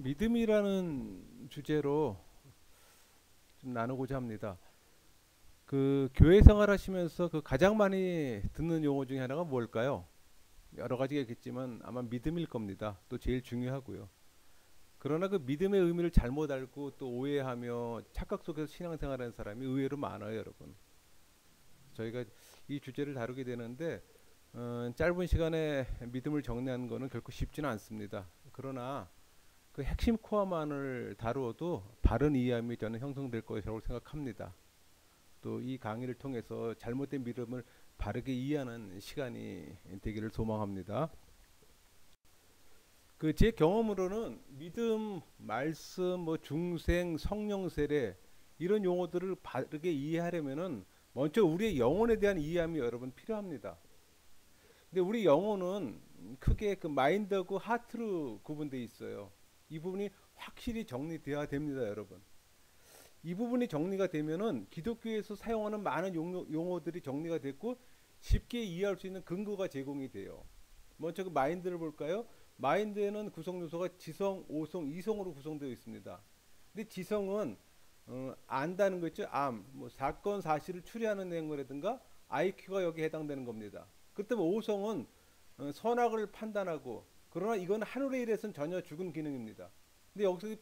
믿음이라는 주제로 좀 나누고자 합니다. 그 교회 생활하시면서 그 가장 많이 듣는 용어 중에 하나가 뭘까요? 여러 가지가 있겠지만 아마 믿음일 겁니다. 또 제일 중요하고요. 그러나 그 믿음의 의미를 잘못 알고 또 오해하며 착각 속에서 신앙생활하는 사람이 의외로 많아요, 여러분. 저희가 이 주제를 다루게 되는데 짧은 시간에 믿음을 정리하는 것은 결코 쉽지는 않습니다. 그러나 그 핵심 코어만을 다루어도 바른 이해함이 저는 형성될 것이라고 생각합니다. 또 이 강의를 통해서 잘못된 믿음을 바르게 이해하는 시간이 되기를 소망합니다. 그 제 경험으로는 믿음, 말씀, 뭐 중생, 성령 세례 이런 용어들을 바르게 이해하려면은 먼저 우리의 영혼에 대한 이해함이 여러분 필요합니다. 근데 우리 영혼은 크게 그 마인드하고 하트로 구분되어 있어요. 이 부분이 확실히 정리되어야 됩니다, 여러분. 이 부분이 정리가 되면은 기독교에서 사용하는 많은 용어들이 정리가 됐고 쉽게 이해할 수 있는 근거가 제공이 돼요. 먼저 그 마인드를 볼까요? 마인드에는 구성 요소가 지성, 오성, 이성으로 구성되어 있습니다. 근데 지성은 안다는 거 있죠? 뭐 사건 사실을 추리하는 내용이라든가 IQ가 여기에 해당되는 겁니다. 그렇다면 오성은 선악을 판단하고 그러나 이건 하늘의 일에서는 전혀 죽은 기능입니다. 근데 여기서 이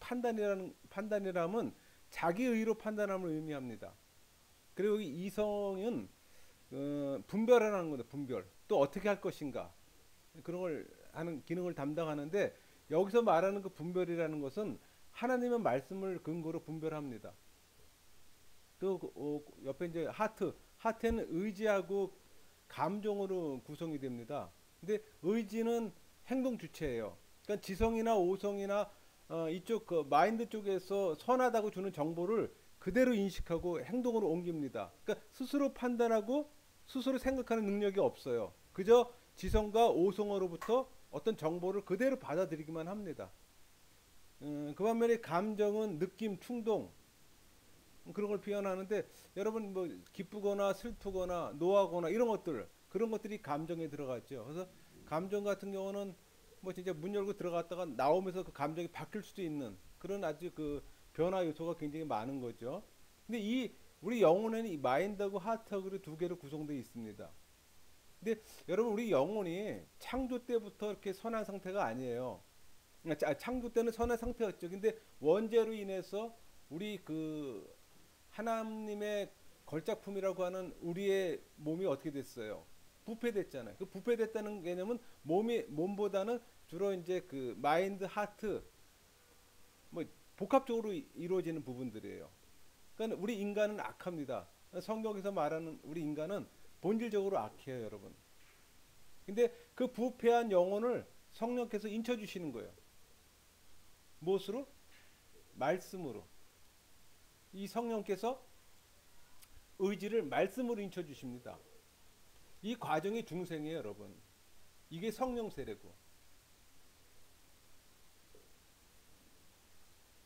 판단이라면 자기 의로 판단함을 의미합니다. 그리고 이 이성은 분별하는 겁니다. 분별. 또 어떻게 할 것인가 그런 걸 하는 기능을 담당하는데 여기서 말하는 그 분별이라는 것은 하나님의 말씀을 근거로 분별합니다. 또 옆에 이제 하트는 의지하고 감정으로 구성이 됩니다. 근데 의지는 행동 주체예요. 그러니까 지성이나 오성이나 이쪽 그 마인드 쪽에서 선하다고 주는 정보를 그대로 인식하고 행동으로 옮깁니다. 그러니까 스스로 판단하고 스스로 생각하는 능력이 없어요. 그저 지성과 오성으로부터 어떤 정보를 그대로 받아들이기만 합니다. 그 반면에 감정은 느낌, 충동 그런 걸 표현하는데 여러분 뭐 기쁘거나 슬프거나 노하거나 이런 것들 그런 것들이 감정에 들어갔죠. 그래서 감정 같은 경우는 뭐 진짜 문 열고 들어갔다가 나오면서 그 감정이 바뀔 수도 있는 그런 아주 그 변화 요소가 굉장히 많은 거죠. 근데 이 우리 영혼에는 이 마인드하고 하트하고 두 개로 구성되어 있습니다. 근데 여러분 우리 영혼이 창조 때부터 이렇게 선한 상태가 아니에요. 창조 때는 선한 상태였죠. 근데 원죄로 인해서 우리 그 하나님의 걸작품이라고 하는 우리의 몸이 어떻게 됐어요? 부패됐잖아요. 그 부패됐다는 개념은 몸보다는 주로 이제 그 마인드, 하트 뭐 복합적으로 이루어지는 부분들이에요. 그러니까 우리 인간은 악합니다. 성경에서 말하는 우리 인간은 본질적으로 악해요, 여러분. 근데 그 부패한 영혼을 성령께서 인쳐 주시는 거예요. 무엇으로? 말씀으로. 이 성령께서 의지를 말씀으로 인쳐 주십니다. 이 과정이 중생이에요, 여러분. 이게 성령 세례고.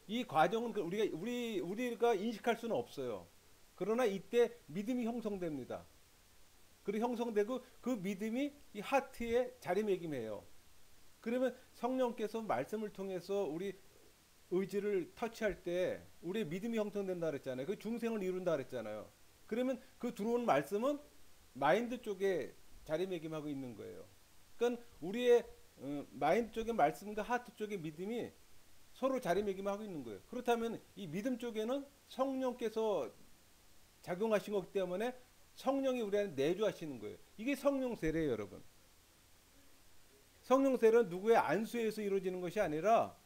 이 과정은 우리가 인식할 수는 없어요. 그러나 이때 믿음이 형성됩니다. 그리고 형성되고 그 믿음이 이 하트에 자리매김해요. 그러면 성령께서 말씀을 통해서 우리 의지를 터치할 때 우리의 믿음이 형성된다 그랬잖아요. 그 중생을 이룬다 그랬잖아요. 그러면 그 들어오는 말씀은 마인드 쪽에 자리매김하고 있는 거예요. 그러니까 우리의 마인드 쪽의 말씀과 하트 쪽의 믿음이 서로 자리매김하고 있는 거예요. 그렇다면 이 믿음 쪽에는 성령께서 작용하신 거기 때문에 성령이 우리 안에 내주하시는 거예요. 이게 성령 세례예요, 여러분. 성령 세례는 누구의 안수에서 이루어지는 것이 아니라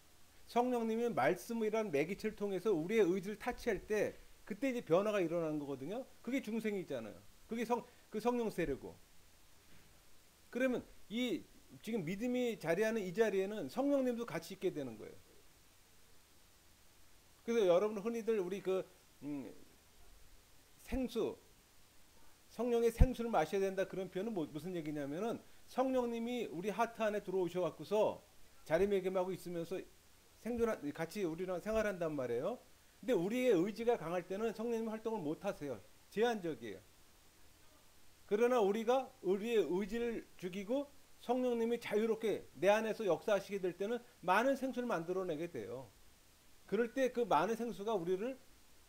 성령님이 말씀이라는 매개체를 통해서 우리의 의지를 타치할 때 그때 이제 변화가 일어나는 거거든요. 그게 중생이잖아요. 그게 그 성령 세례고. 그러면 이 지금 믿음이 자리하는 이 자리에는 성령님도 같이 있게 되는 거예요. 그래서 여러분 흔히들 우리 그 생수 성령의 생수를 마셔야 된다 그런 표현은 무슨 얘기냐면은 성령님이 우리 하트 안에 들어오셔 갖고서 자리매김하고 있으면서 생존 같이 우리랑 생활한단 말이에요. 근데 우리의 의지가 강할 때는 성령님 활동을 못 하세요. 제한적이에요. 그러나 우리가 우리의 의지를 죽이고 성령님이 자유롭게 내 안에서 역사하시게 될 때는 많은 생수를 만들어내게 돼요. 그럴 때 그 많은 생수가 우리를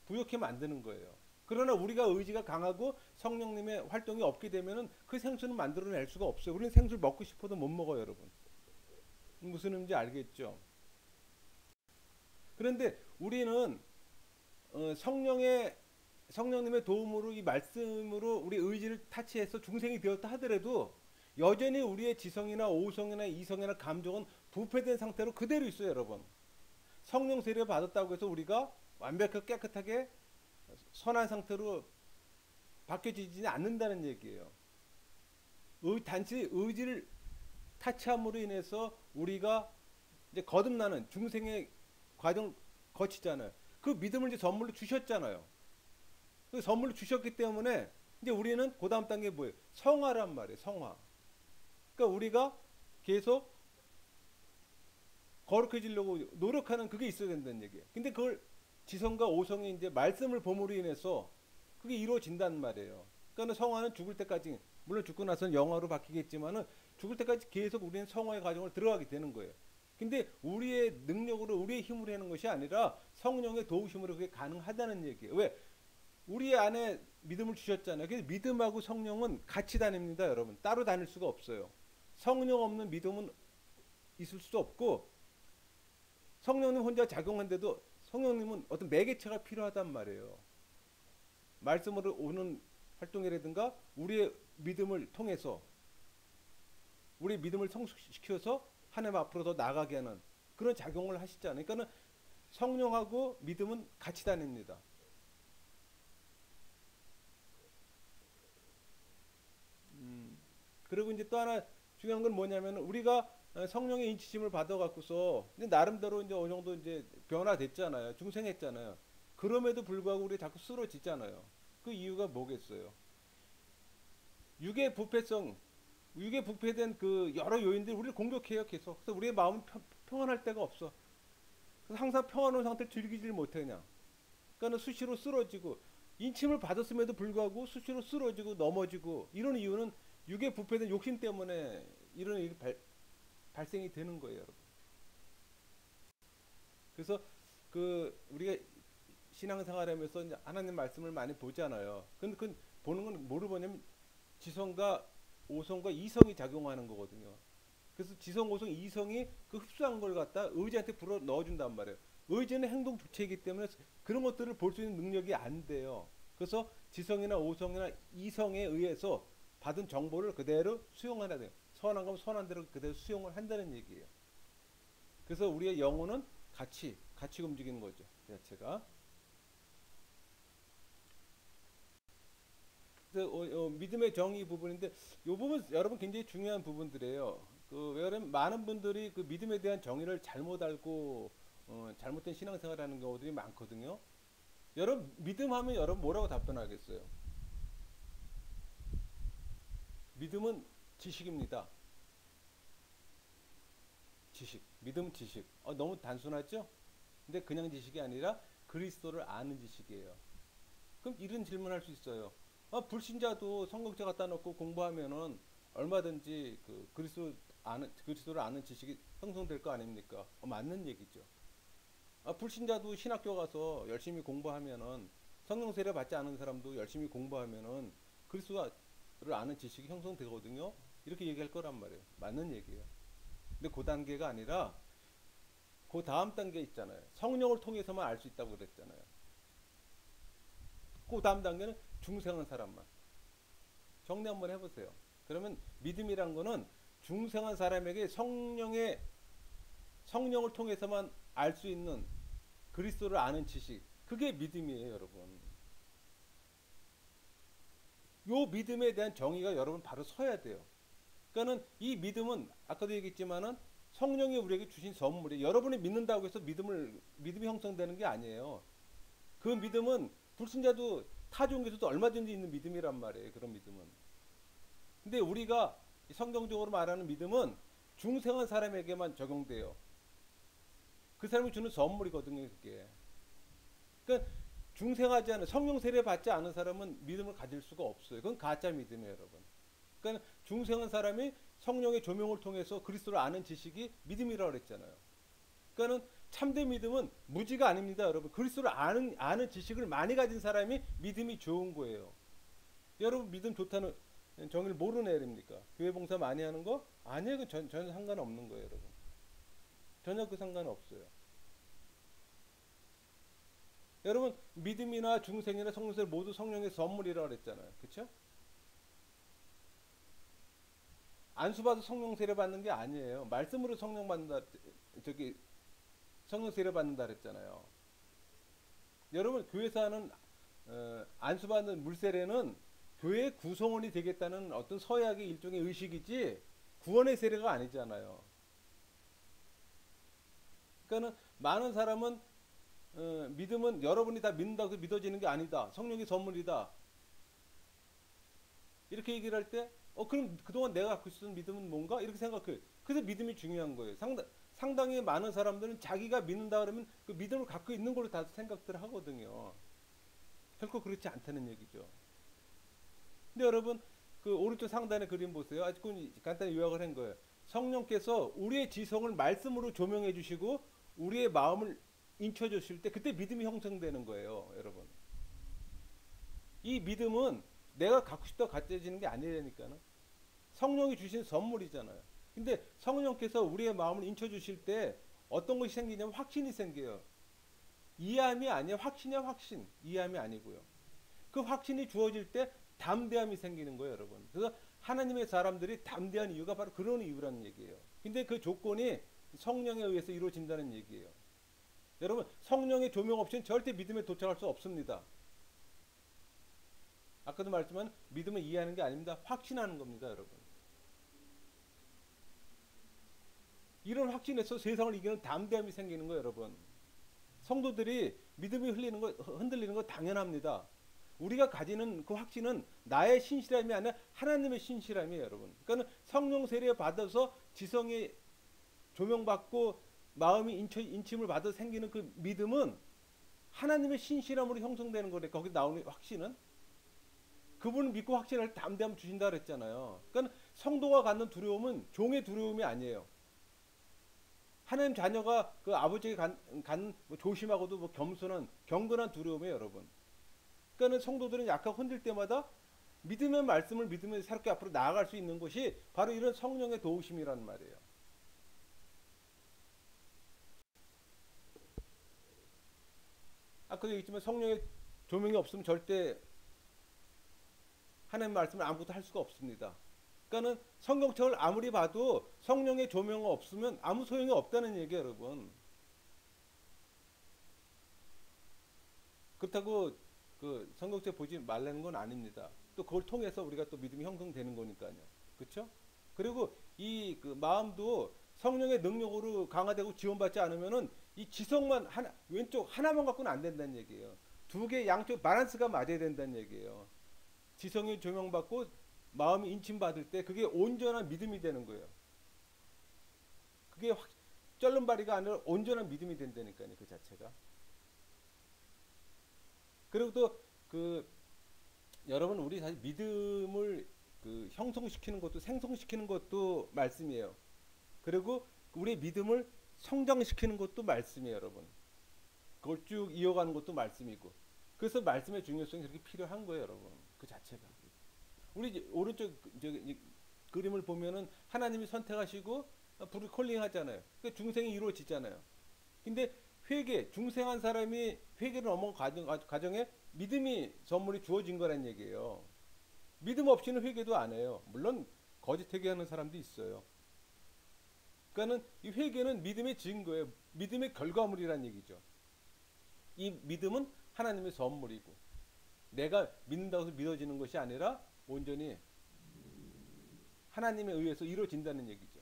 부욕해 만드는 거예요. 그러나 우리가 의지가 강하고 성령님의 활동이 없게 되면은 그 생수는 만들어낼 수가 없어요. 우리는 생수를 먹고 싶어도 못 먹어요, 여러분. 무슨 의미인지 알겠죠? 그런데 우리는 성령님의 도움으로 이 말씀으로 우리 의지를 타치해서 중생이 되었다 하더라도 여전히 우리의 지성이나 오성이나 이성이나 감정은 부패된 상태로 그대로 있어요, 여러분. 성령 세례 받았다고 해서 우리가 완벽하게 깨끗하게 선한 상태로 바뀌어지지 않는다는 얘기예요. 단지 의지를 타치함으로 인해서 우리가 이제 거듭나는 중생의 과정 거치잖아요. 그 믿음을 이제 선물로 주셨잖아요. 그 선물로 주셨기 때문에 이제 우리는 그 다음 단계 뭐예요? 성화란 말이에요. 성화. 그러니까 우리가 계속 거룩해지려고 노력하는 그게 있어야 된다는 얘기예요. 근데 그걸 지성과 오성이 이제 말씀을 봄으로 인해서 그게 이루어진단 말이에요. 그러니까 성화는 죽을 때까지, 물론 죽고 나서는 영화로 바뀌겠지만은 죽을 때까지 계속 우리는 성화의 과정을 들어가게 되는 거예요. 근데 우리의 능력으로 우리의 힘으로 하는 것이 아니라 성령의 도우심으로 그게 가능하다는 얘기예요. 왜? 우리 안에 믿음을 주셨잖아요. 그래서 믿음하고 성령은 같이 다닙니다, 여러분. 따로 다닐 수가 없어요. 성령 없는 믿음은 있을 수 없고 성령님 혼자 작용한데도 성령님은 어떤 매개체가 필요하단 말이에요. 말씀으로 오는 활동이라든가 우리의 믿음을 통해서 우리의 믿음을 성숙시켜서 하나님 앞으로 더 나아가게 하는 그런 작용을 하시잖아요. 그러니까 성령하고 믿음은 같이 다닙니다. 그리고 이제 또 하나 중요한 건 뭐냐면 우리가 성령의 인치심을 받아갖고서 이제 나름대로 이제 어느 정도 이제 변화됐잖아요. 중생했잖아요. 그럼에도 불구하고 우리 자꾸 쓰러지잖아요. 그 이유가 뭐겠어요? 육의 부패성, 육의 부패된 그 여러 요인들이 우리를 공격해요, 계속. 그래서 우리의 마음은 평안할 데가 없어. 그래서 항상 평안한 상태를 즐기질 못해 그냥. 그러니까 수시로 쓰러지고 인침을 받았음에도 불구하고 수시로 쓰러지고 넘어지고 이런 이유는 육의 부패된 욕심 때문에 이런 일이 발생이 되는 거예요, 여러분. 그래서 그 우리가 신앙생활하면서 이제 하나님 말씀을 많이 보잖아요. 근데 그 보는 건 뭐를 보냐면 지성과 오성과 이성이 작용하는 거거든요. 그래서 지성, 오성, 이성이 그 흡수한 걸 갖다 의지한테 불어 넣어준단 말이에요. 의지는 행동 주체이기 때문에 그런 것들을 볼 수 있는 능력이 안 돼요. 그래서 지성이나 오성이나 이성에 의해서 받은 정보를 그대로 수용하야 돼요. 선한 거면 선한 대로 그대로 수용을 한다는 얘기예요. 그래서 우리의 영혼은 같이 움직이는 거죠. 그 자체가. 그래서 믿음의 정의 부분인데 이 부분 여러분 굉장히 중요한 부분들이에요. 왜냐하면 많은 분들이 그 믿음에 대한 정의를 잘못 알고 잘못된 신앙생활하는 경우들이 많거든요. 여러분 믿음하면 여러분 뭐라고 답변하겠어요? 믿음은 지식입니다. 지식. 믿음은 지식. 너무 단순하죠? 근데 그냥 지식이 아니라 그리스도를 아는 지식이에요. 그럼 이런 질문할 수 있어요. 불신자도 성경책 갖다 놓고 공부하면은 얼마든지 그 그리스도를 아는 지식이 형성될 거 아닙니까? 맞는 얘기죠. 불신자도 신학교 가서 열심히 공부하면은 성령 세례 받지 않은 사람도 열심히 공부하면은 그리스도를 아는 지식이 형성되거든요. 이렇게 얘기할 거란 말이에요. 맞는 얘기예요. 근데 그 단계가 아니라 그 다음 단계 있잖아요. 성령을 통해서만 알 수 있다고 그랬잖아요. 그 다음 단계는 중생한 사람만. 정리 한번 해보세요. 그러면 믿음이란 거는 중생한 사람에게 성령을 통해서만 알 수 있는 그리스도를 아는 지식. 그게 믿음이에요, 여러분. 요 믿음에 대한 정의가 여러분 바로 서야 돼요. 그러니까는 이 믿음은 아까도 얘기했지만은 성령이 우리에게 주신 선물이에요. 여러분이 믿는다고 해서 믿음이 형성되는 게 아니에요. 그 믿음은 불신자도 타종에서도 얼마든지 있는 믿음이란 말이에요. 그런 믿음은. 근데 우리가 성경적으로 말하는 믿음은 중생한 사람에게만 적용돼요. 그 사람이 주는 선물이거든요, 그게. 그러니까 중생하지 않은 성령 세례 받지 않은 사람은 믿음을 가질 수가 없어요. 그건 가짜 믿음이에요, 여러분. 그러니까 중생한 사람이 성령의 조명을 통해서 그리스도를 아는 지식이 믿음이라고 그랬잖아요. 그러니까는 참된 믿음은 무지가 아닙니다, 여러분. 그리스도를 아는 지식을 많이 가진 사람이 믿음이 좋은 거예요. 여러분 믿음 좋다는 정의를 모르는 애입니까? 교회 봉사 많이 하는 거? 아니에요. 그 전혀 상관없는 거예요, 여러분. 전혀 그 상관 없어요. 여러분 믿음이나 중생이나 성령세 모두 성령의 선물이라고 그랬잖아요. 그렇죠? 안수받아 성령 세례 받는 게 아니에요. 말씀으로 성령 받는다. 저기 성령 세례 받는다 그랬잖아요. 여러분 교회에서 하는 안수받는 물세례는 교회 구성원이 되겠다는 어떤 서약의 일종의 의식이지 구원의 세례가 아니잖아요. 그러니까는 많은 사람은 믿음은 여러분이 다 믿는다고 믿어지는 게 아니다. 성령의 선물이다. 이렇게 얘기를 할 때, 그럼 그동안 내가 갖고 있었던 믿음은 뭔가? 이렇게 생각해요. 그래서 믿음이 중요한 거예요. 상당히 많은 사람들은 자기가 믿는다 그러면 그 믿음을 갖고 있는 걸로 다 생각들 하거든요. 결코 그렇지 않다는 얘기죠. 근데 여러분, 그 오른쪽 상단의 그림 보세요. 아주 간단히 요약을 한 거예요. 성령께서 우리의 지성을 말씀으로 조명해 주시고 우리의 마음을 인쳐 주실 때 그때 믿음이 형성되는 거예요, 여러분. 이 믿음은 내가 갖고 싶다고 가져지는 게 아니라니까요. 성령이 주신 선물이잖아요. 근데 성령께서 우리의 마음을 인쳐 주실 때 어떤 것이 생기냐면 확신이 생겨요. 이해함이 아니에요. 확신이야, 확신. 이해함이 아니고요. 그 확신이 주어질 때 담대함이 생기는 거예요, 여러분. 그래서 하나님의 사람들이 담대한 이유가 바로 그런 이유라는 얘기예요. 근데 그 조건이 성령에 의해서 이루어진다는 얘기예요. 여러분, 성령의 조명 없이는 절대 믿음에 도착할 수 없습니다. 아까도 말했지만 믿음은 이해하는 게 아닙니다. 확신하는 겁니다, 여러분. 이런 확신에서 세상을 이기는 담대함이 생기는 거예요, 여러분. 성도들이 믿음이 흔들리는 거 당연합니다. 우리가 가지는 그 확신은 나의 신실함이 아니라 하나님의 신실함이에요, 여러분. 그러니까 성령 세례 받아서 지성에 조명받고 마음이 인침을 받아 생기는 그 믿음은 하나님의 신실함으로 형성되는 거래. 거기 나오는 확신은 그분을 믿고 확신할 담대함 주신다 그랬잖아요. 그러니까 성도가 갖는 두려움은 종의 두려움이 아니에요. 하나님 자녀가 그 아버지에게 뭐 조심하고도 뭐 겸손한 경건한 두려움이에요, 여러분. 그러니까 성도들은 약하고 흔들 때마다 믿음의 말씀을 믿으면서 새롭게 앞으로 나아갈 수 있는 것이 바로 이런 성령의 도우심이라는 말이에요. 아까도 얘기했지만 성령의 조명이 없으면 절대 하나님의 말씀을 아무것도 할 수가 없습니다. 그러니까는 성경책을 아무리 봐도 성령의 조명이 없으면 아무 소용이 없다는 얘기예요, 여러분. 그렇다고 그 성경책 보지 말라는 건 아닙니다. 또 그걸 통해서 우리가 또 믿음이 형성되는 거니까요. 그렇죠? 그리고 이 그 마음도 성령의 능력으로 강화되고 지원받지 않으면은 이 지성만 왼쪽 하나만 갖고는 안 된다는 얘기예요. 두 개 양쪽 밸런스가 맞아야 된다는 얘기예요. 지성이 조명받고 마음이 인침받을 때 그게 온전한 믿음이 되는 거예요. 그게 쩔름발이가 아니라 온전한 믿음이 된다니까요, 그 자체가. 그리고 또 그 여러분 우리 사실 믿음을 그 형성시키는 것도 생성시키는 것도 말씀이에요. 그리고 우리의 믿음을 성장시키는 것도 말씀이에요, 여러분. 그걸 쭉 이어가는 것도 말씀이고. 그래서 말씀의 중요성이 그렇게 필요한 거예요, 여러분. 그 자체가. 우리 오른쪽 그림을 보면은 하나님이 선택하시고 불을 콜링하잖아요. 그러니까 중생이 이루어지잖아요. 근데 중생한 사람이 회개를 넘어간 과정에 믿음이 선물이 주어진 거란 얘기예요. 믿음 없이는 회개도 안 해요. 물론 거짓 회개하는 사람도 있어요. 그러니까는 이 회개는 믿음의 증거예요. 믿음의 결과물이란 얘기죠. 이 믿음은 하나님의 선물이고 내가 믿는다고 해서 믿어지는 것이 아니라 온전히 하나님에 의해서 이루어진다는 얘기죠.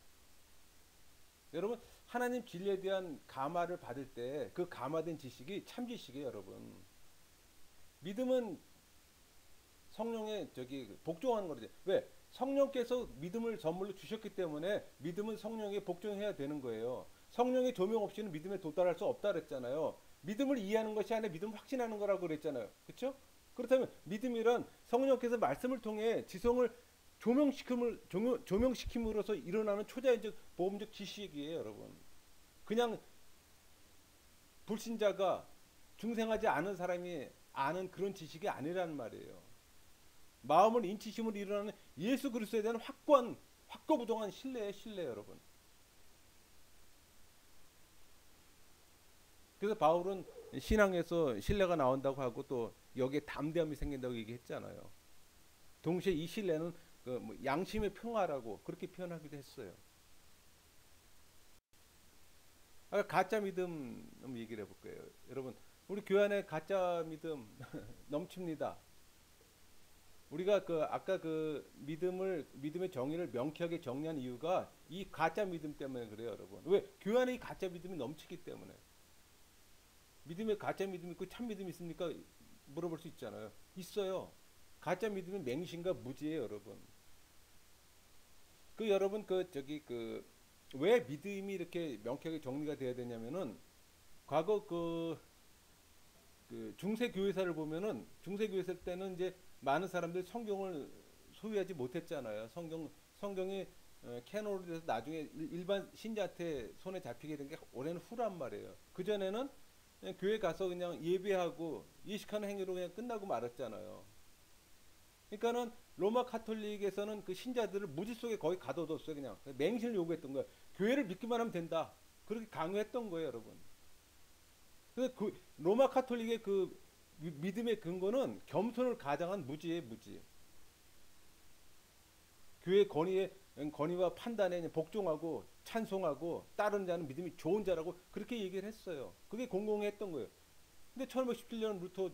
여러분 하나님 진리에 대한 감화를 받을 때 그 감화된 지식이 참 지식이에요, 여러분. 믿음은 성령의 복종하는 거죠. 왜? 성령께서 믿음을 선물로 주셨기 때문에 믿음은 성령에 복종해야 되는 거예요. 성령의 조명 없이는 믿음에 도달할 수 없다 그랬잖아요. 믿음을 이해하는 것이 아니라 믿음을 확신하는 거라고 그랬잖아요. 그렇죠? 그렇다면 믿음이란 성령께서 말씀을 통해 지성을 조명시킴으로써 일어나는 초자연적 모범적 지식이에요, 여러분. 그냥 불신자가 중생하지 않은 사람이 아는 그런 지식이 아니라는 말이에요. 마음을 인치심으로 일어나는 예수 그리스도에 대한 확고부동한 신뢰예요, 신뢰 여러분. 그래서 바울은 신앙에서 신뢰가 나온다고 하고 또 여기에 담대함이 생긴다고 얘기했잖아요. 동시에 이 신뢰는 그뭐 양심의 평화라고 그렇게 표현하기도 했어요. 아까 가짜 믿음 한번 얘기를 해볼 거예요. 여러분, 우리 교회 안에 가짜 믿음 넘칩니다. 우리가 아까 믿음의 정의를 명쾌하게 정리한 이유가 이 가짜 믿음 때문에 그래요, 여러분. 왜? 교회 안에 이 가짜 믿음이 넘치기 때문에. 믿음에 가짜 믿음이 있고 참 믿음이 있습니까? 물어볼 수 있잖아요. 있어요. 가짜 믿음은 맹신과 무지예요, 여러분. 여러분 왜 믿음이 이렇게 명쾌하게 정리가 돼야 되냐면은 과거 중세 교회사를 보면은 중세 교회사 때는 이제 많은 사람들이 성경을 소유하지 못했잖아요. 성경이 캐논으로 돼서 나중에 일반 신자한테 손에 잡히게 된 게 오랜 후란 말이에요. 그 전에는 그냥 교회 가서 그냥 예배하고 예식하는 행위로 그냥 끝나고 말았잖아요. 그러니까는 로마 카톨릭에서는 그 신자들을 무지 속에 거의 가둬뒀어요. 그냥 맹신을 요구했던 거예요. 교회를 믿기만 하면 된다. 그렇게 강요했던 거예요, 여러분. 그래서 로마 카톨릭의 믿음의 근거는 겸손을 가장한 무지예요, 무지. 교회 권위와 판단에 복종하고 찬송하고 따르는 자는 믿음이 좋은 자라고 그렇게 얘기를 했어요. 그게 공공했던 거예요. 근데 1517년 루터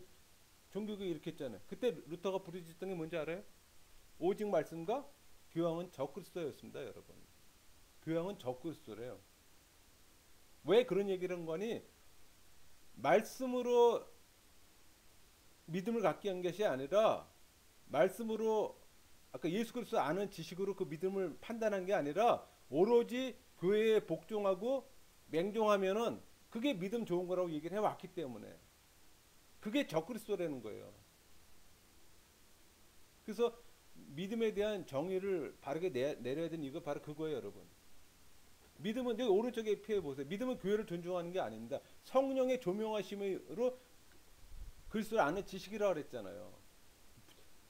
종교가 이렇게 했잖아요. 그때 루터가 부르짖었던 게 뭔지 알아요? 오직 말씀과 교황은 적그리스도였습니다, 여러분. 교황은 적그리스도래요. 왜 그런 얘기를 한 거니? 말씀으로 믿음을 갖게 한 것이 아니라 말씀으로 아까 예수 그리스도 아는 지식으로 그 믿음을 판단한 게 아니라 오로지 교회에 복종하고 맹종하면은 그게 믿음 좋은 거라고 얘기를 해왔기 때문에 그게 적그리스도라는 거예요. 그래서 믿음에 대한 정의를 바르게 내려야 되는 이유가 바로 그거예요, 여러분. 믿음은 여기 오른쪽에 표해 보세요. 믿음은 교회를 존중하는 게 아닙니다. 성령의 조명하심으로 그리스도를 아는 지식이라고 그랬잖아요.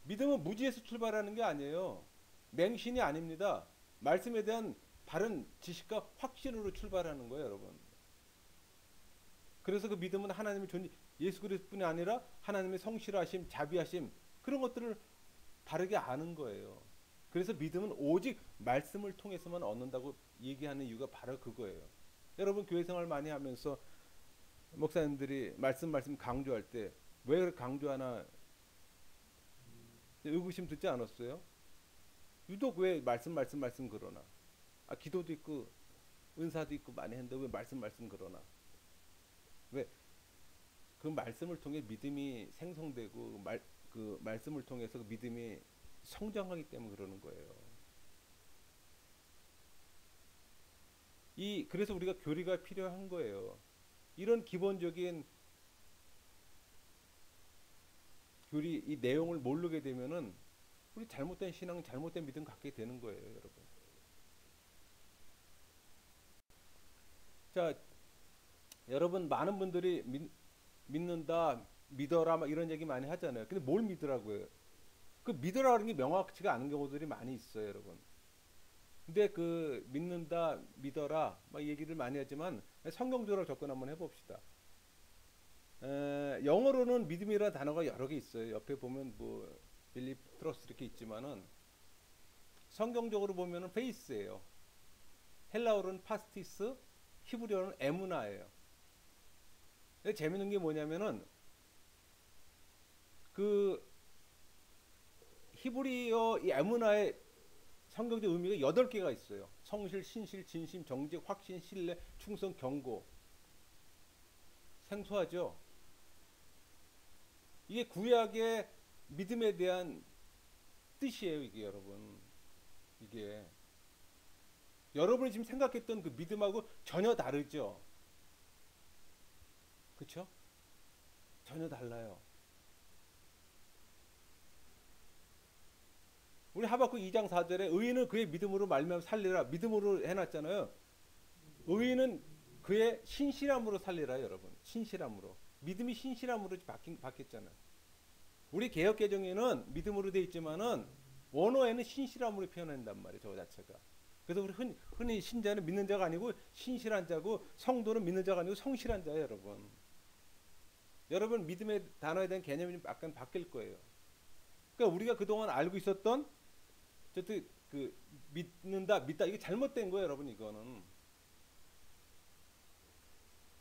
믿음은 무지에서 출발하는 게 아니에요. 맹신이 아닙니다. 말씀에 대한 바른 지식과 확신으로 출발하는 거예요, 여러분. 그래서 그 믿음은 하나님의 예수 그리스도뿐이 아니라 하나님의 성실하심, 자비하심 그런 것들을 바르게 아는 거예요. 그래서 믿음은 오직 말씀을 통해서만 얻는다고 얘기하는 이유가 바로 그거예요. 여러분 교회 생활 많이 하면서 목사님들이 말씀 강조할 때 왜 강조하나 의구심 듣지 않았어요? 유독 왜 말씀 그러나? 기도도 있고 은사도 있고 많이 했는데 왜 말씀 그러나? 왜? 그 말씀을 통해 믿음이 생성되고 그 말씀을 통해서 그 믿음이 성장하기 때문에 그러는 거예요. 그래서 우리가 교리가 필요한 거예요. 이런 기본적인 교리 이 내용을 모르게 되면은 우리 잘못된 신앙, 잘못된 믿음 갖게 되는 거예요, 여러분. 자, 여러분 많은 분들이 믿는다, 믿어라 막 이런 얘기 많이 하잖아요. 근데 뭘 믿으라고요? 그 믿으라는 게 명확치가 않은 경우들이 많이 있어요, 여러분. 근데 믿는다, 믿어라 막 얘기를 많이 하지만 성경적으로 접근 한번 해봅시다. 영어로는 믿음이라는 단어가 여러 개 있어요. 옆에 보면 뭐 believe, trust 이렇게 있지만은 성경적으로 보면은 faith예요. 헬라어로는 파스티스, 히브리어는 에무나예요. 재밌는 게 뭐냐면은 히브리어 이 에무나의 성경적 의미가 8개가 있어요. 성실, 신실, 진심, 정직, 확신, 신뢰, 충성, 경고. 생소하죠? 이게 구약의 믿음에 대한 뜻이에요, 이게 여러분. 이게 여러분이 지금 생각했던 그 믿음하고 전혀 다르죠? 그렇죠? 전혀 달라요. 우리 하박국 2장 4절에 의인은 그의 믿음으로 말미암아 살리라 믿음으로 해놨잖아요. 의인은 그의 신실함으로 살리라 여러분. 신실함으로. 믿음이 신실함으로 바뀌었잖아요. 우리 개역 개정에는 믿음으로 돼 있지만은 원어에는 신실함으로 표현한단 말이에요. 저 자체가. 그래서 우리 흔히 신자는 믿는 자가 아니고 신실한 자고 성도는 믿는 자가 아니고 성실한 자예요, 여러분. 여러분 믿음의 단어에 대한 개념이 약간 바뀔 거예요. 그러니까 우리가 그동안 알고 있었던 그 믿는다, 믿다 이게 잘못된 거예요, 여러분 이거는.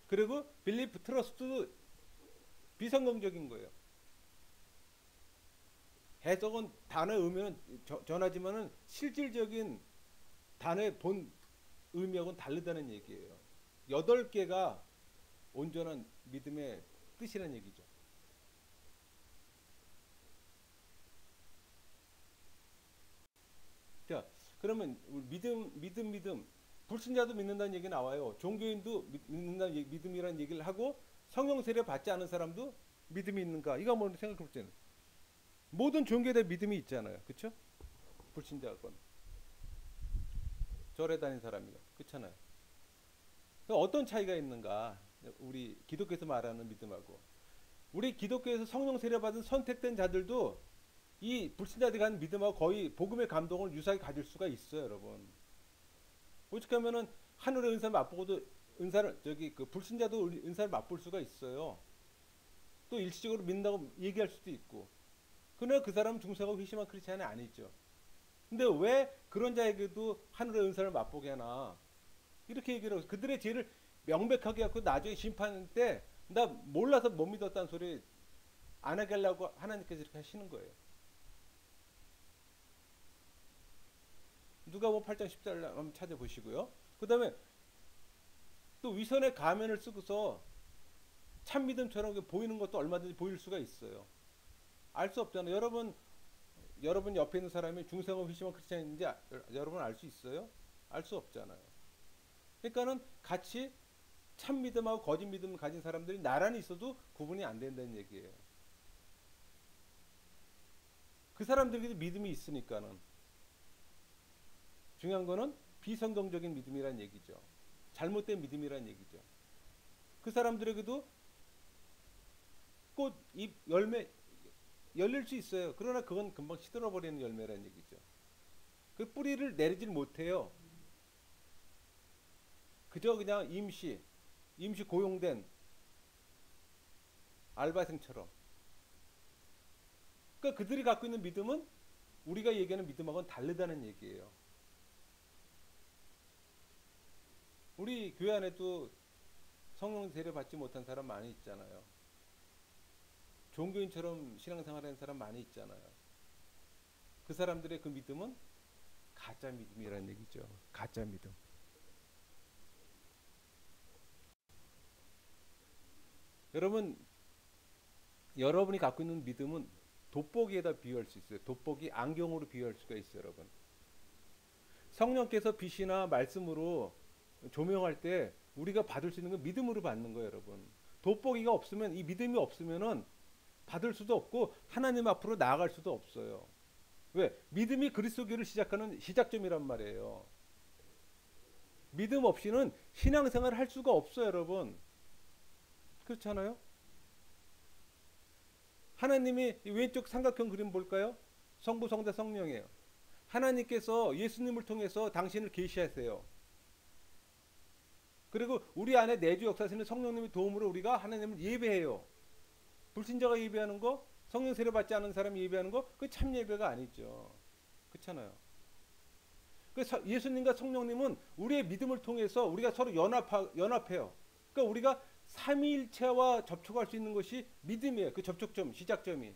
그리고 believe, trust도 비성경적인 거예요. 해석은 단어의 의미는 전하지만은 실질적인 단어의 본 의미하고는 다르다는 얘기예요. 8개가 온전한 믿음의 뜻이라는 얘기죠. 자, 그러면 믿음. 불신자도 믿는다는 얘기 나와요. 종교인도 믿는다는 믿음이라는 얘기를 하고 성령 세례 받지 않은 사람도 믿음이 있는가? 이거 한번 생각해 볼 때는 모든 종교에 대한 믿음이 있잖아요. 그렇죠? 불신자건 절에 다니는 사람이건 그렇잖아요. 어떤 차이가 있는가? 우리 기독교에서 말하는 믿음하고 우리 기독교에서 성령 세례 받은 선택된 자들도 이 불신자들이 가는 믿음하고 거의 복음의 감동을 유사하게 가질 수가 있어요, 여러분. 어떻게 하면은 하늘의 은사를 맛보고도 은사를 그 불신자도 은사를 맛볼 수가 있어요. 또 일시적으로 믿는다고 얘기할 수도 있고. 그러나 그 사람은 중생하고 회심한 크리스찬이 아니죠. 근데 왜 그런 자에게도 하늘의 은사를 맛보게 하나? 이렇게 얘기를 하고 그들의 죄를 명백하게 하고 나중에 심판 때 나 몰라서 못 믿었다는 소리 안 하게 하려고 하나님께서 이렇게 하시는 거예요. 누가복음 8장 10절 한번 찾아보시고요. 그 다음에 또 위선의 가면을 쓰고서 참 믿음처럼 보이는 것도 얼마든지 보일 수가 있어요. 알 수 없잖아요. 여러분 옆에 있는 사람이 중생업 회심한 크리스찬인지 여러분 알 수 있어요? 알 수 없잖아요. 그러니까는 같이 참 믿음하고 거짓 믿음을 가진 사람들이 나란히 있어도 구분이 안 된다는 얘기예요. 그 사람들에게도 믿음이 있으니까는 중요한 거는 비성경적인 믿음이란 얘기죠. 잘못된 믿음이란 얘기죠. 그 사람들에게도 꽃잎 열매 열릴 수 있어요. 그러나 그건 금방 시들어버리는 열매라는 얘기죠. 그 뿌리를 내리질 못해요. 그저 그냥 임시 고용된 알바생처럼. 그러니까 그들이 갖고 있는 믿음은 우리가 얘기하는 믿음하고는 다르다는 얘기예요. 우리 교회 안에도 성령 세례 받지 못한 사람 많이 있잖아요. 종교인처럼 신앙생활하는 사람 많이 있잖아요. 그 사람들의 그 믿음은 가짜 믿음이라는 얘기죠. 가짜 믿음. 여러분이 갖고 있는 믿음은 돋보기에다 비유할 수 있어요. 돋보기 안경으로 비유할 수가 있어요, 여러분. 성령께서 빛이나 말씀으로 조명할 때 우리가 받을 수 있는 건 믿음으로 받는 거예요, 여러분. 돋보기가 없으면 이 믿음이 없으면은 받을 수도 없고 하나님 앞으로 나아갈 수도 없어요. 왜? 믿음이 그리스도교를 시작하는 시작점이란 말이에요. 믿음 없이는 신앙생활을 할 수가 없어요, 여러분. 그렇잖아요? 하나님이 왼쪽 삼각형 그림 볼까요? 성부, 성자, 성령이에요. 하나님께서 예수님을 통해서 당신을 계시하세요. 그리고 우리 안에 내주 역사하시는 성령님의 도움으로 우리가 하나님을 예배해요. 불신자가 예배하는 거, 성령 세례 받지 않은 사람이 예배하는 거, 그 참 예배가 아니죠. 그렇잖아요. 예수님과 성령님은 우리의 믿음을 통해서 우리가 서로 연합해요. 그러니까 우리가 삼위일체와 접촉할 수 있는 것이 믿음이에요. 그 접촉점, 시작점이.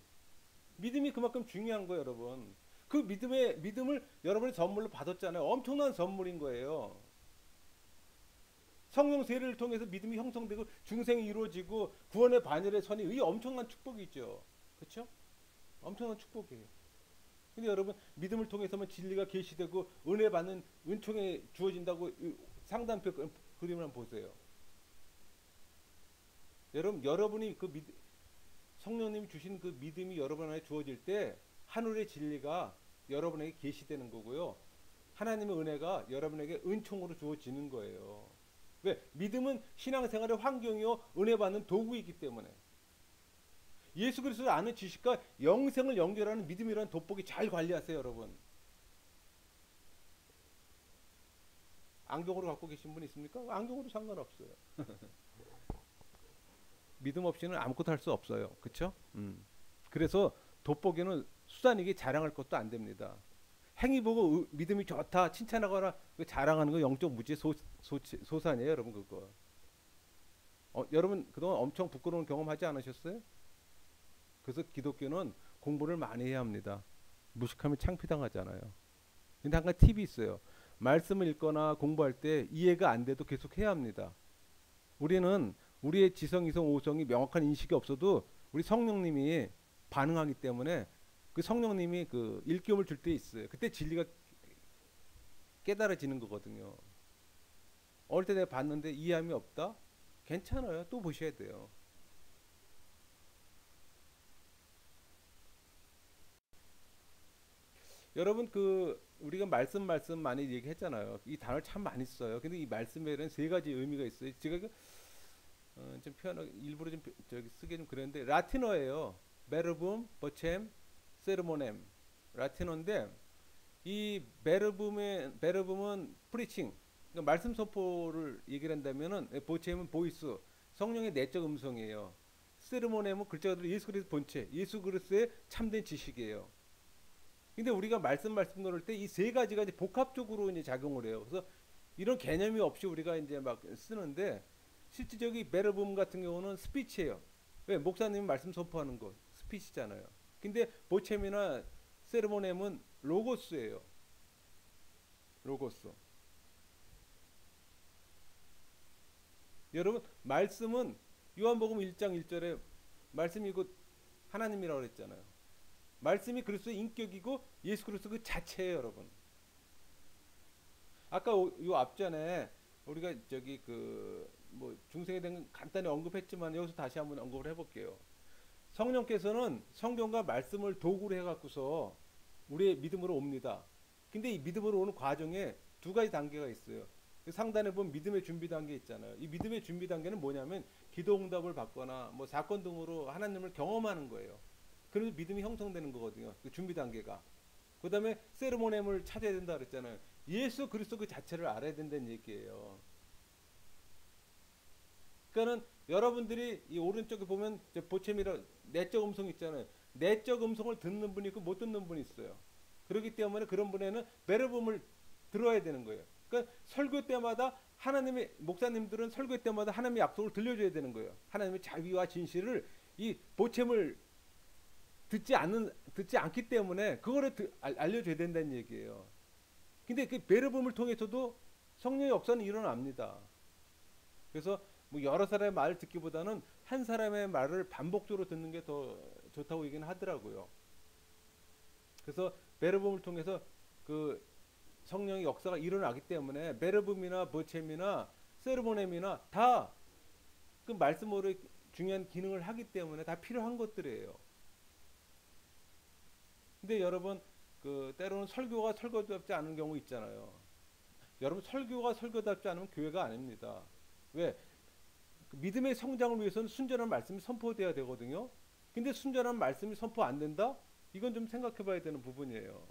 믿음이 그만큼 중요한 거예요, 여러분. 그 믿음을 여러분이 선물로 받았잖아요. 엄청난 선물인 거예요. 성령 세례를 통해서 믿음이 형성되고 중생이 이루어지고 구원의 반열에 서니 이 엄청난 축복이죠. 그렇죠? 엄청난 축복이에요. 근데 여러분 믿음을 통해서만 진리가 계시되고 은혜 받는 은총에 주어진다고 상단표 그림을 한번 보세요. 여러분이 성령님이 주신 그 믿음이 여러분 안에 주어질 때 하늘의 진리가 여러분에게 계시되는 거고요. 하나님의 은혜가 여러분에게 은총으로 주어지는 거예요. 왜? 믿음은 신앙생활의 환경이요 은혜 받는 도구이기 때문에. 예수 그리스도를 아는 지식과 영생을 연결하는 믿음이라는 돋보기 잘 관리하세요, 여러분. 안경으로 갖고 계신 분 있습니까? 안경으로 상관없어요. 믿음 없이는 아무것도 할 수 없어요. 그렇죠? 그래서 돋보기는 수단이기 자랑할 것도 안 됩니다. 행위 보고 믿음이 좋다 칭찬하거나 자랑하는 거 영적 무지의 소산이에요, 여러분 그거. 여러분 그동안 엄청 부끄러운 경험하지 않으셨어요? 그래서 기독교는 공부를 많이 해야 합니다. 무식하면 창피당하잖아요. 근데 한 가지 팁이 있어요. 말씀을 읽거나 공부할 때 이해가 안 돼도 계속 해야 합니다. 우리는 우리의 지성, 이성, 오성이 명확한 인식이 없어도 우리 성령님이 반응하기 때문에 그 성령님이 그 일깨움을 줄 때 있어요. 그때 진리가 깨달아지는 거거든요. 어릴 때 내가 봤는데 이해함이 없다? 괜찮아요. 또 보셔야 돼요. 여러분 그 우리가 말씀 많이 얘기했잖아요. 이 단어를 참 많이 써요. 근데 이 말씀에는 세 가지 의미가 있어요. 제가 좀 표현하기 일부러 좀 저기 쓰기 좀 그랬는데 라틴어예요. 베르붐, 버챔, 세르모넴. 라틴어인데 이 베르붐은 프리칭, 그러니까 말씀 선포를 얘기를 한다면은 보챔은 보이스, 성령의 내적 음성이에요. 세르모넴은 글자 그대로 예수 그리스도 본체, 예수 그리스도의 참된 지식이에요. 근데 우리가 말씀 나눌 때 이 세 가지가 이제 복합적으로 이제 작용을 해요. 그래서 이런 개념이 없이 우리가 이제 막 쓰는데 실질적인 베르붐 같은 경우는 스피치예요. 왜? 목사님이 말씀 선포하는 거 스피치잖아요. 근데 보챔이나 세르모넴은 로고스예요. 로고스. 여러분 말씀은 요한복음 1장 1절에 말씀이 곧 하나님이라고 그랬잖아요. 말씀이 그리스도의 인격이고 예수 그리스도 그 자체예요, 여러분. 아까 요 앞전에 우리가 저기 그 뭐 중생에 대한 간단히 언급했지만 여기서 다시 한번 언급을 해볼게요. 성령께서는 성경과 말씀을 도구로 해갖고서 우리의 믿음으로 옵니다. 근데 이 믿음으로 오는 과정에 두 가지 단계가 있어요. 상단에 보면 믿음의 준비 단계 있잖아요. 이 믿음의 준비 단계는 뭐냐면 기도 응답을 받거나 뭐 사건 등으로 하나님을 경험하는 거예요. 그래서 믿음이 형성되는 거거든요. 그 준비 단계가. 그 다음에 세르모넴을 찾아야 된다 그랬잖아요. 예수 그리스도 그 자체를 알아야 된다는 얘기예요. 그러니까는 여러분들이 이 오른쪽에 보면 보챔이라 내적 음성 있잖아요. 내적 음성을 듣는 분이 있고 못 듣는 분이 있어요. 그렇기 때문에 그런 분에는 베르붐을 들어야 되는 거예요. 그러니까 설교 때마다 하나님의 목사님들은 설교 때마다 하나님의 약속을 들려줘야 되는 거예요. 하나님의 자비와 진실을 이 보챔을 듣지 않기 때문에 그거를 알려줘야 된다는 얘기예요. 근데 그 베르붐을 통해서도 성령의 역사는 일어납니다. 그래서 뭐 여러 사람의 말을 듣기보다는 한 사람의 말을 반복적으로 듣는 게 더 좋다고 얘기는 하더라고요. 그래서 베르붐을 통해서 그 성령의 역사가 일어나기 때문에 베르붐이나 보챔이나 세르모넴이나 다 그 말씀으로 중요한 기능을 하기 때문에 다 필요한 것들이에요. 근데 여러분 그 때로는 설교가 설교답지 않은 경우 있잖아요. 여러분 설교가 설교답지 않으면 교회가 아닙니다. 왜? 그 믿음의 성장을 위해서는 순전한 말씀이 선포돼야 되거든요. 근데 순전한 말씀이 선포 안 된다? 이건 좀 생각해 봐야 되는 부분이에요.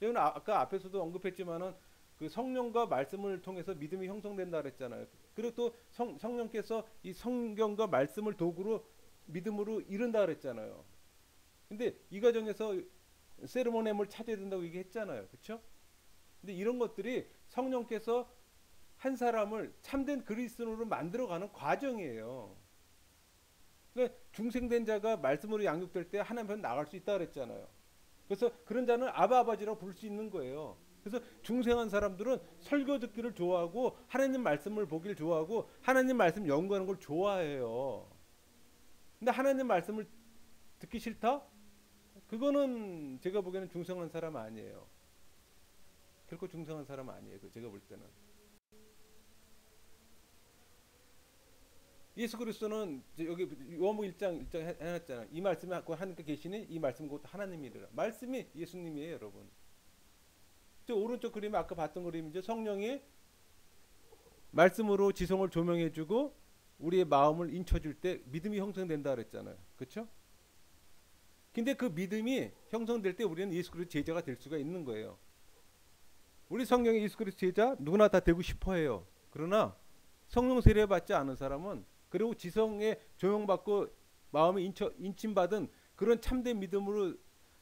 이건 아까 앞에서도 언급했지만은 그 성령과 말씀을 통해서 믿음이 형성된다 그랬잖아요. 그리고 또 성령께서 이 성경과 말씀을 도구로 믿음으로 이룬다 그랬잖아요. 근데 이 과정에서 세르모넴을 찾아야 된다고 얘기했잖아요. 그렇죠? 근데 이런 것들이 성령께서 한 사람을 참된 그리스도인으로 만들어가는 과정이에요. 그러니까 중생된 자가 말씀으로 양육될 때 하나님 앞에 나갈 수 있다 그랬잖아요. 그래서 그런 자는 아바아버지라고 부를 수 있는 거예요. 그래서 중생한 사람들은 설교 듣기를 좋아하고 하나님 말씀을 보기를 좋아하고 하나님 말씀 연구하는 걸 좋아해요. 근데 하나님 말씀을 듣기 싫다? 그거는 제가 보기에는 중생한 사람 아니에요. 결코 중생한 사람 아니에요. 제가 볼 때는. 예수 그리스도는 여기 요한복음 1장 해놨잖아요. 이 말씀이 하나님께 계시니 이 말씀은 곧 하나님이라. 말씀이 예수님이에요, 여러분. 저 오른쪽 그림이 아까 봤던 그림이죠. 성령이 말씀으로 지성을 조명해주고 우리의 마음을 인쳐줄 때 믿음이 형성된다 그랬잖아요. 그렇죠? 근데 그 믿음이 형성될 때 우리는 예수 그리스도 제자가 될 수가 있는 거예요. 우리 성령의 예수 그리스도 제자 누구나 다 되고 싶어해요. 그러나 성령 세례 받지 않은 사람은 그리고 지성에 조명받고 마음에 인침받은 그런 참된 믿음으로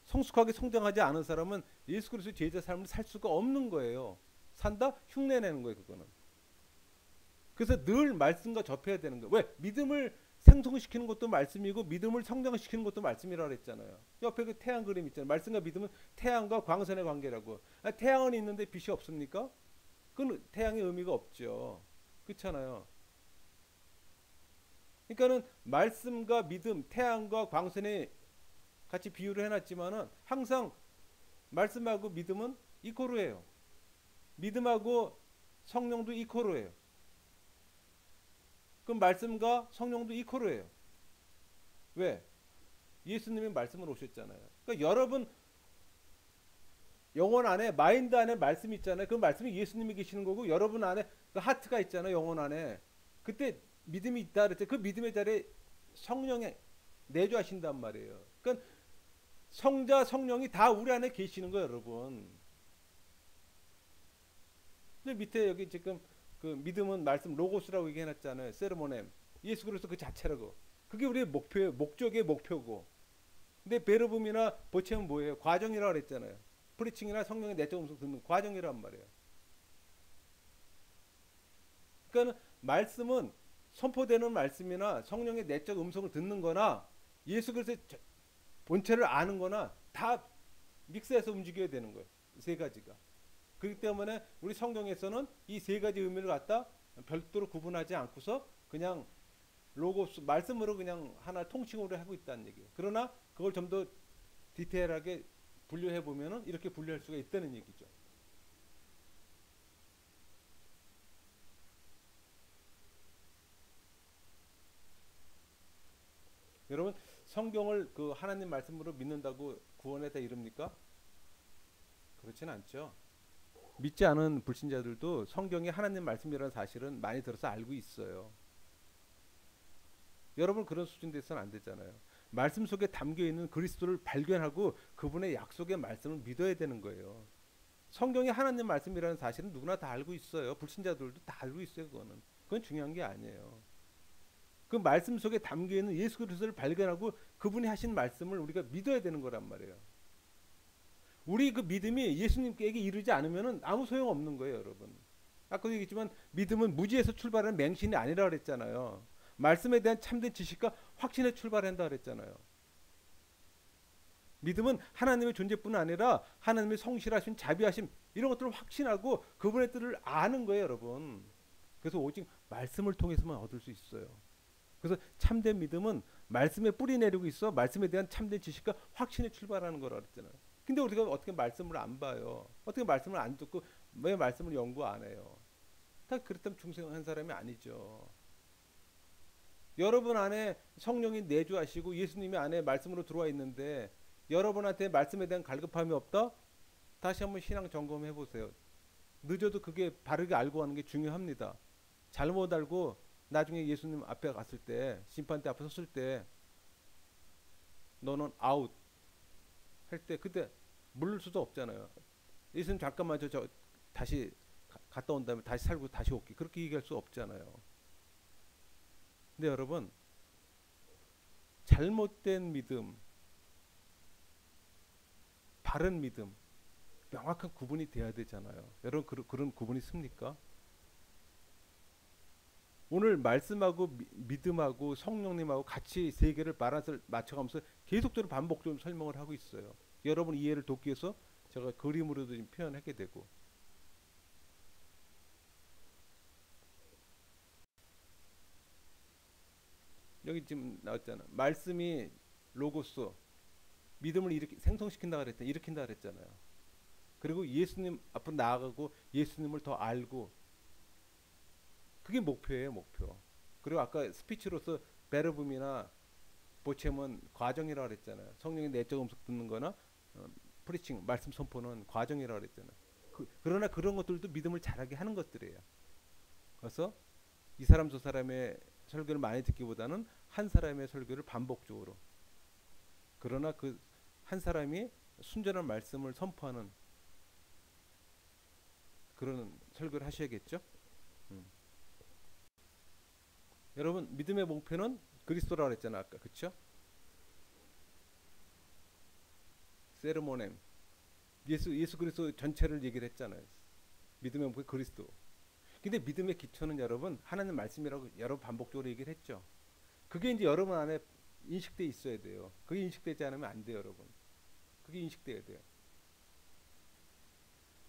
성숙하게 성장하지 않은 사람은 예수 그리스도 제자 삶을 살 수가 없는 거예요. 산다? 흉내내는 거예요, 그거는. 그래서 늘 말씀과 접해야 되는 거예요. 왜? 믿음을 생성시키는 것도 말씀이고 믿음을 성장시키는 것도 말씀이라고 했잖아요. 옆에 그 태양 그림 있잖아요. 말씀과 믿음은 태양과 광선의 관계라고. 태양은 있는데 빛이 없습니까? 그건 태양의 의미가 없죠. 그렇잖아요. 그러니까는 말씀과 믿음, 태양과 광선에 같이 비유를 해놨지만은 항상 말씀하고 믿음은 이코르예요. 믿음하고 성령도 이코르예요. 그럼 말씀과 성령도 이코르예요. 왜? 예수님이 말씀으로 오셨잖아요. 그러니까 여러분 영혼 안에 마인드 안에 말씀이 있잖아요. 그 말씀이 예수님이 계시는 거고 여러분 안에 그 하트가 있잖아요. 영혼 안에. 그때 믿음이 있다 그랬죠. 그 믿음의 자리에 성령이 내주하신단 말이에요. 그러니까 성자 성령이 다 우리 안에 계시는 거예요, 여러분. 근데 밑에 여기 지금 그 믿음은 말씀 로고스라고 얘기해놨잖아요. 세르모넴. 예수 그리스도 그 자체라고. 그게 우리의 목표예요. 목적의 목표고. 근데 베르붐이나 보챔은 뭐예요? 과정이라고 그랬잖아요. 프리칭이나 성령의 내적 음성 듣는 과정이란 말이에요. 그러니까 말씀은 선포되는 말씀이나 성령의 내적 음성을 듣는 거나 예수 그리스도의 본체를 아는 거나 다 믹스해서 움직여야 되는 거예요. 세 가지가. 그렇기 때문에 우리 성경에서는 이 세 가지 의미를 갖다 별도로 구분하지 않고서 그냥 로고스 말씀으로 그냥 하나 통칭으로 하고 있다는 얘기예요. 그러나 그걸 좀 더 디테일하게 분류해 보면은 이렇게 분류할 수가 있다는 얘기죠. 여러분 성경을 그 하나님 말씀으로 믿는다고 구원에 다 이릅니까? 그렇진 않죠. 믿지 않은 불신자들도 성경이 하나님 말씀이라는 사실은 많이 들어서 알고 있어요. 여러분 그런 수준 돼서는 안 되잖아요. 말씀 속에 담겨 있는 그리스도를 발견하고 그분의 약속의 말씀을 믿어야 되는 거예요. 성경이 하나님 말씀이라는 사실은 누구나 다 알고 있어요. 불신자들도 다 알고 있어요. 그건 중요한 게 아니에요. 그 말씀 속에 담겨 있는 예수 그리스도를 발견하고 그분이 하신 말씀을 우리가 믿어야 되는 거란 말이에요. 우리 그 믿음이 예수님께게 이르지 않으면 아무 소용 없는 거예요, 여러분. 아까도 얘기했지만 믿음은 무지에서 출발하는 맹신이 아니라 그랬잖아요. 말씀에 대한 참된 지식과 확신에 출발한다 그랬잖아요. 믿음은 하나님의 존재뿐 아니라 하나님의 성실하신 자비하심 이런 것들을 확신하고 그분의 뜻을 아는 거예요, 여러분. 그래서 오직 말씀을 통해서만 얻을 수 있어요. 그래서 참된 믿음은 말씀에 뿌리 내리고 있어 말씀에 대한 참된 지식과 확신에 출발하는 거라 그랬잖아요. 근데 우리가 어떻게 말씀을 안 봐요? 어떻게 말씀을 안 듣고 왜 말씀을 연구 안 해요? 다 그렇다면 중생한 사람이 아니죠. 여러분 안에 성령이 내주하시고 예수님이 안에 말씀으로 들어와 있는데 여러분한테 말씀에 대한 갈급함이 없다? 다시 한번 신앙 점검해 보세요. 늦어도 그게 바르게 알고 가는 게 중요합니다. 잘못 알고 나중에 예수님 앞에 갔을 때 심판대 앞에 섰을 때 너는 아웃 할 때 그때 물을 수도 없잖아요. 예수님 잠깐만 저 다시 갔다 온 다음에 다시 살고 다시 올게 그렇게 얘기할 수 없잖아요. 근데 여러분 잘못된 믿음 바른 믿음 명확한 구분이 돼야 되잖아요. 여러분 그런 구분이 있습니까? 오늘 말씀하고 믿음하고 성령님하고 같이 세 개를 바란스를 맞춰가면서 계속적으로 반복적으로 설명을 하고 있어요. 여러분 이해를 돕기 위해서 제가 그림으로도 표현하게 되고 여기 지금 나왔잖아. 말씀이 로고스 믿음을 이렇게 생성시킨다 그랬잖아요. 일으킨다 그랬잖아요. 그리고 예수님 앞으로 나아가고 예수님을 더 알고 그게 목표예요, 목표. 그리고 아까 스피치로서 베르붐이나 보챔은 과정이라고 그랬잖아요. 성령의 내적 음성 듣는 거나 프리칭 말씀 선포는 과정이라고 그랬잖아요. 그러나 그런 것들도 믿음을 자라게 하는 것들이에요. 그래서 이 사람 저 사람의 설교를 많이 듣기보다는 한 사람의 설교를 반복적으로, 그러나 그 한 사람이 순전한 말씀을 선포하는 그런 설교를 하셔야겠죠. 음. 여러분 믿음의 목표는 그리스도라고 했잖아 아까, 그렇죠? 세르모넴, 예수 그리스도 전체를 얘기를 했잖아요. 믿음의 목표 그리스도. 근데 믿음의 기초는 여러분 하나님 말씀이라고 여러 반복적으로 얘기를 했죠. 그게 이제 여러분 안에 인식돼 있어야 돼요. 그게 인식되지 않으면 안 돼요, 여러분. 그게 인식돼야 돼요.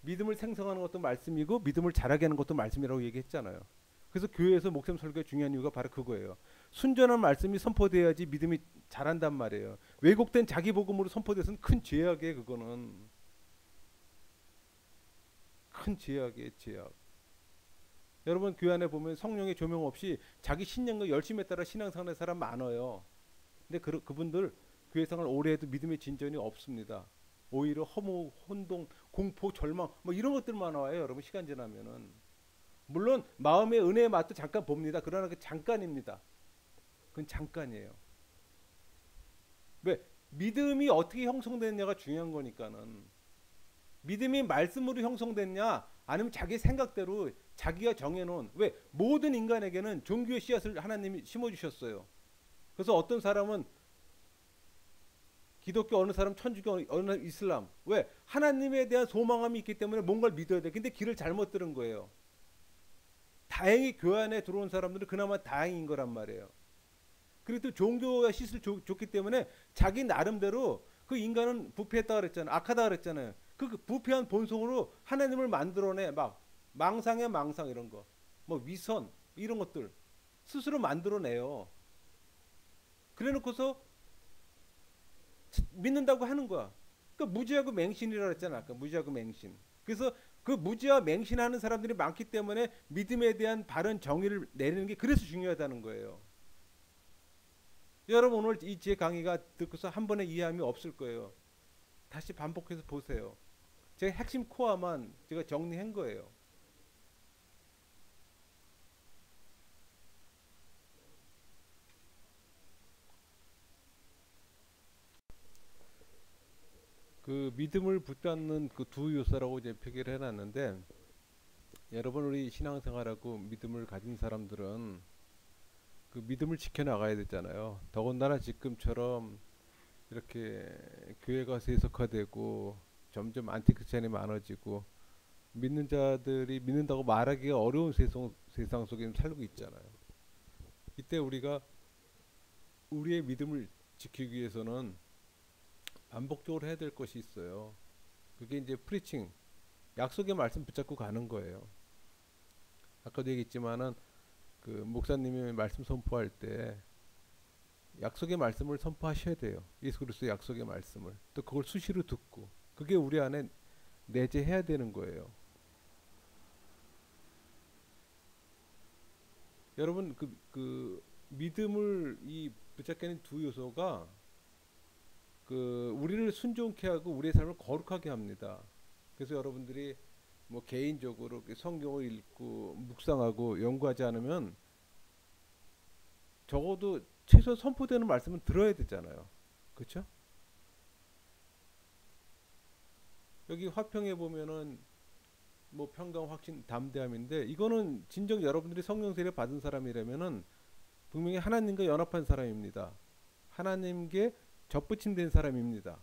믿음을 생성하는 것도 말씀이고 믿음을 자라게 하는 것도 말씀이라고 얘기했잖아요. 그래서 교회에서 목숨 설교가 중요한 이유가 바로 그거예요. 순전한 말씀이 선포돼야지 믿음이 자란단 말이에요. 왜곡된 자기 복음으로 선포돼서는 큰 죄악이에요. 그거는 큰 죄악이에요, 죄악. 여러분 교회 안에 보면 성령의 조명 없이 자기 신념과 열심에 따라 신앙생활하는 사람 많아요. 근데 그분들 교회 생활 오래 해도 믿음의 진전이 없습니다. 오히려 허무, 혼동, 공포, 절망 뭐 이런 것들만 나와요. 여러분 시간 지나면은. 물론 마음의 은혜의 맛도 잠깐 봅니다. 그러나 그 잠깐입니다. 그건 잠깐이에요. 왜? 믿음이 어떻게 형성됐냐가 중요한 거니까는. 믿음이 말씀으로 형성됐냐 아니면 자기 생각대로 자기가 정해놓은, 왜? 모든 인간에게는 종교의 씨앗을 하나님이 심어주셨어요. 그래서 어떤 사람은 기독교, 어느 사람 천주교, 어느 사람 이슬람. 왜? 하나님에 대한 소망함이 있기 때문에 뭔가를 믿어야 돼. 근데 길을 잘못 들은 거예요. 다행히 교회 안에 들어온 사람들은 그나마 다행인 거란 말이에요. 그리고 또 종교가 씨앗을 줬기 때문에 자기 나름대로 그 인간은 부패했다 그랬잖아요. 악하다 그랬잖아요. 그 부패한 본성으로 하나님을 만들어내. 막 망상의 망상 이런 거. 뭐 위선 이런 것들 스스로 만들어내요. 그래 놓고서 믿는다고 하는 거야. 그러니까 무지하고 맹신이라고 했잖아. 아까 무지하고 맹신. 그래서 그 무지와 맹신하는 사람들이 많기 때문에 믿음에 대한 바른 정의를 내리는 게 그래서 중요하다는 거예요. 여러분 오늘 이 제 강의가 듣고서 한 번에 이해함이 없을 거예요. 다시 반복해서 보세요. 제가 핵심 코어만 제가 정리한 거예요. 그 믿음을 붙잡는 그 두 요소라고 이제 표기를 해놨는데, 여러분 우리 신앙생활하고 믿음을 가진 사람들은 그 믿음을 지켜나가야 되잖아요. 더군다나 지금처럼 이렇게 교회가 세속화되고 점점 안티크리스천이 많아지고 믿는 자들이 믿는다고 말하기가 어려운 세상 속에 살고 있잖아요. 이때 우리가 우리의 믿음을 지키기 위해서는 반복적으로 해야 될 것이 있어요. 그게 이제 프리칭, 약속의 말씀 붙잡고 가는 거예요. 아까도 얘기했지만은 그 목사님이 말씀 선포할 때 약속의 말씀을 선포하셔야 돼요. 예수 그리스도의 약속의 말씀을. 또 그걸 수시로 듣고 그게 우리 안에 내재해야 되는 거예요. 여러분 그 믿음을 이 붙잡게 하는 두 요소가 그 우리를 순종케 하고 우리의 삶을 거룩하게 합니다. 그래서 여러분들이 뭐 개인적으로 성경을 읽고 묵상하고 연구하지 않으면 적어도 최소 선포되는 말씀은 들어야 되잖아요. 그렇죠? 여기 화평에 보면은 뭐 평강, 확신, 담대함인데 이거는 진정 여러분들이 성령 세례 받은 사람이라면은 분명히 하나님과 연합한 사람입니다. 하나님께 접붙임된 사람입니다.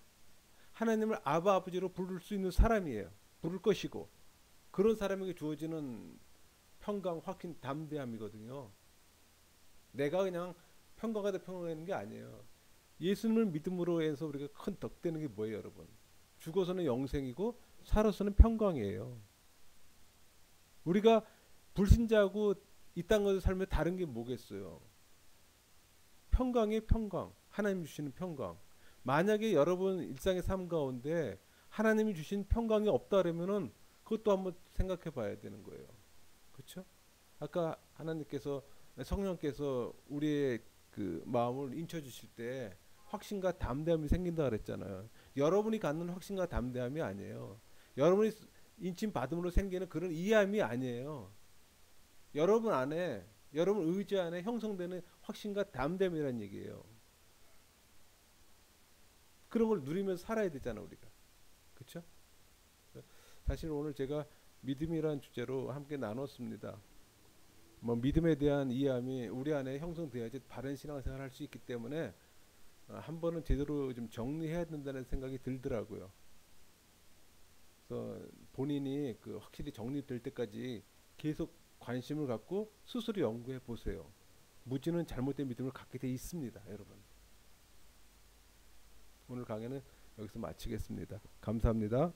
하나님을 아바 아버지로 부를 수 있는 사람이에요. 부를 것이고 그런 사람에게 주어지는 평강, 확신, 담대함이거든요. 내가 그냥 평강하다 평강하는 게 아니에요. 예수님을 믿음으로 해서 우리가 큰 덕되는 게 뭐예요, 여러분? 죽어서는 영생이고 살아서는 평강이에요. 우리가 불신자하고 이 땅에서 살면 다른 게 뭐겠어요? 평강의 평강, 하나님 주시는 평강. 만약에 여러분 일상의 삶 가운데 하나님이 주신 평강이 없다 그러면은 그것도 한번 생각해 봐야 되는 거예요. 그렇죠? 아까 하나님께서 성령께서 우리의 그 마음을 인쳐 주실 때 확신과 담대함이 생긴다 그랬잖아요. 여러분이 갖는 확신과 담대함이 아니에요. 여러분이 인침 받음으로 생기는 그런 이해함이 아니에요. 여러분 안에, 여러분 의지 안에 형성되는 확신과 담대함이라는 얘기예요. 그런 걸 누리면서 살아야 되잖아 우리가. 그렇죠? 사실 오늘 제가 믿음이라는 주제로 함께 나눴습니다. 뭐 믿음에 대한 이해함이 우리 안에 형성되어야지 바른 신앙생활을 할 수 있기 때문에 한 번은 제대로 좀 정리해야 된다는 생각이 들더라고요. 그래서 본인이 그 확실히 정리될 때까지 계속 관심을 갖고 스스로 연구해 보세요. 무지는 잘못된 믿음을 갖게 돼 있습니다, 여러분. 오늘 강의는 여기서 마치겠습니다. 감사합니다.